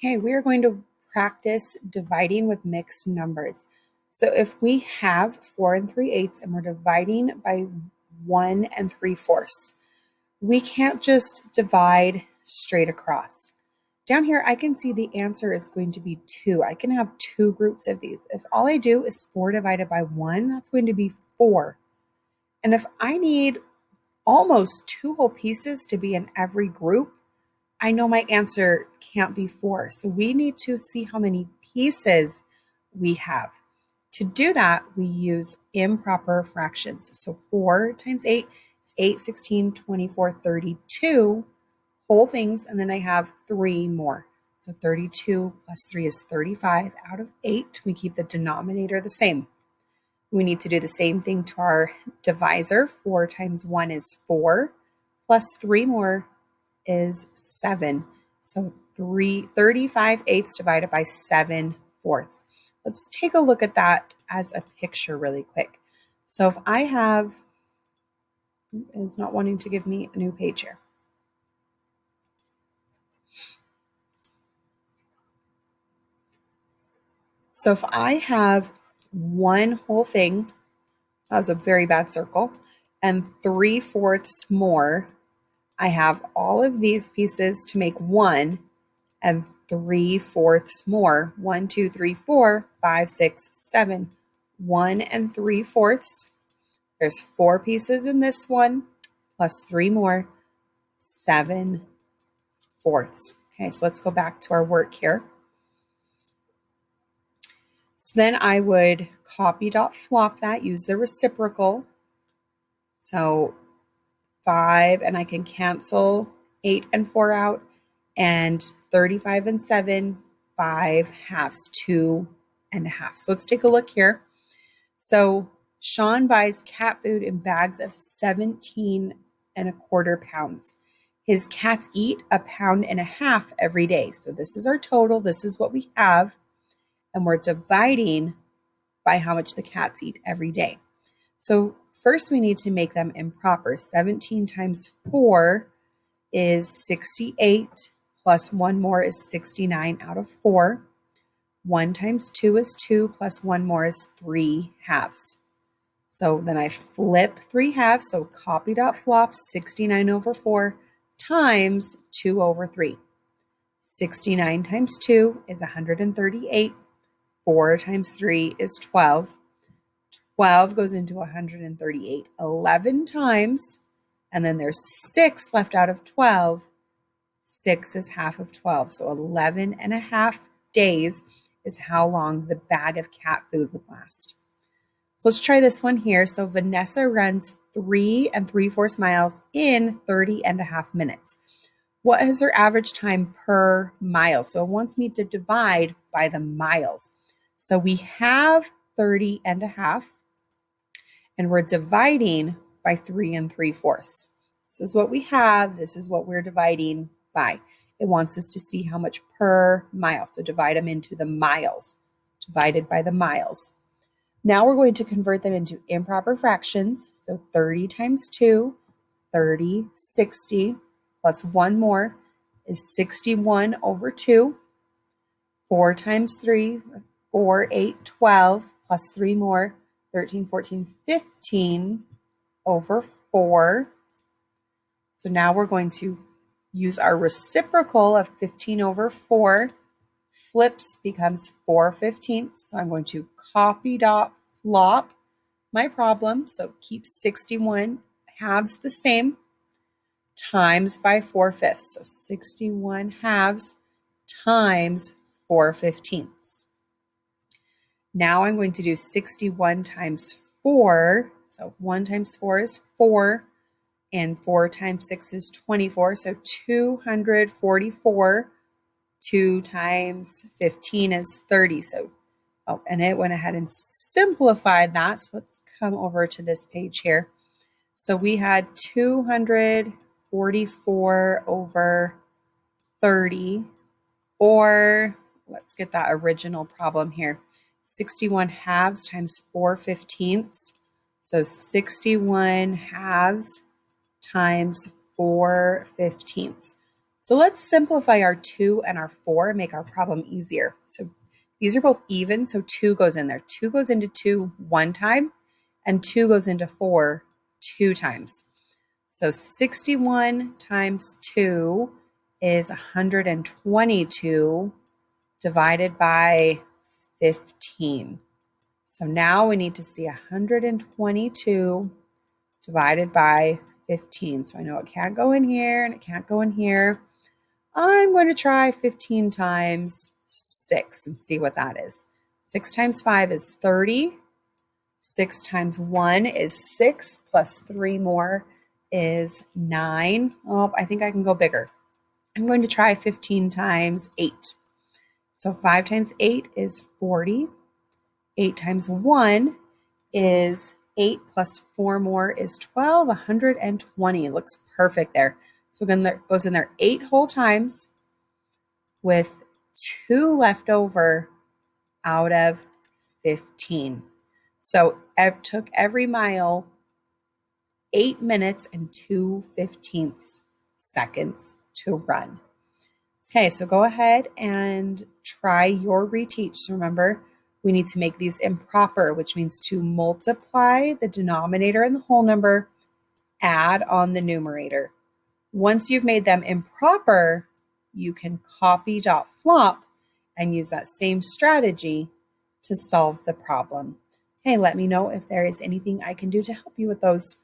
Okay, we are going to practice dividing with mixed numbers. So if we have 4 and 3/8 and we're dividing by 1 and 3/4, we can't just divide straight across. Down here, I can see the answer is going to be 2. I can have 2 groups of these. If all I do is 4 divided by 1, that's going to be 4. And if I need almost 2 whole pieces to be in every group, I know my answer can't be 4. So we need to see how many pieces we have. To do that, we use improper fractions. So 4 times 8 is 8, 16, 24, 32 whole things. And then I have 3 more. So 32 plus 3 is 35 out of 8. We keep the denominator the same. We need to do the same thing to our divisor. 4 times 1 is 4, plus 3 more is 7. So 35/8 divided by 7/4. Let's take a look at that as a picture really quick. So if I have, it's not wanting to give me a new page here. So if I have one whole thing, that was a very bad circle, and 3/4 more, I have all of these pieces to make 1 and 3/4 more. 1, 2, 3, 4, 5, 6, 7. 1 and 3/4. There's 4 pieces in this one, plus 3 more, 7/4. Okay, so let's go back to our work here. So then I would copy dot flop that, use the reciprocal. So 5, and I can cancel 8 and 4 out, and 35 and 7, 5 halves, 2 and a half. So let's take a look here. So Sean buys cat food in bags of 17.25 pounds. His cats eat 1.5 pounds every day. So this is our total. This is what we have. And we're dividing by how much the cats eat every day. So first we need to make them improper. 17 times 4 is 68, plus 1 more is 69 out of 4. 1 times 2 is 2, plus 1 more is 3 halves. So then I flip 3 halves, so copy dot flop 69 over 4 times 2 over 3. 69 times 2 is 138. 4 times 3 is 12. 12 goes into 138 11 times, and then there's 6 left out of 12. 6 is half of 12, so 11 and a half days is how long the bag of cat food would last. So let's try this one here. So Vanessa runs 3 3/4 miles in 30 and a half minutes. What is her average time per mile? So it wants me to divide by the miles. So we have 30 and a half, and we're dividing by 3 3/4. This is what we have. This is what we're dividing by. It wants us to see how much per mile. So divide them into the miles, divided by the miles. Now we're going to convert them into improper fractions. So 30 times 2, 30, 60, plus 1 more is 61 over 2. 4 times 3, 4, 8, 12, plus 3 more, 13, 14, 15 over 4. So now we're going to use our reciprocal of 15 over 4. Flips becomes 4/15. So I'm going to copy dot flop my problem. So keep 61 halves the same, times by 4/5. So 61 halves times 4/15. Now I'm going to do 61 times 4. So 1 times 4 is 4, and 4 times 6 is 24. So 244. 2 times 15 is 30. So, and it went ahead and simplified that. So let's come over to this page here. So we had 244 over 30, or let's get that original problem here. 61 halves times 4/15. So 61 halves times 4/15. So let's simplify our 2 and our 4 and make our problem easier. So these are both even, so 2 goes in there. 2 goes into 2 one time, and 2 goes into 4 two times. So 61 times 2 is 122 divided by 15. So now we need to see 122 divided by 15. So I know it can't go in here and it can't go in here. I'm going to try 15 times 6 and see what that is. 6 times 5 is 30. 6 times 1 is 6, plus 3 more is 9. Oh, I think I can go bigger. I'm going to try 15 times 8. So 5 times 8 is 40. 8 times 1 is 8, plus 4 more is 12, 120. It looks perfect there. So again, that goes in there 8 whole times with 2 left over out of 15. So it took every mile 8 minutes and 2/15 seconds to run. Okay, so go ahead and try your reteach. So remember, we need to make these improper, which means to multiply the denominator and the whole number, add on the numerator. Once you've made them improper, you can copy dot flop and use that same strategy to solve the problem. Hey, let me know if there is anything I can do to help you with those.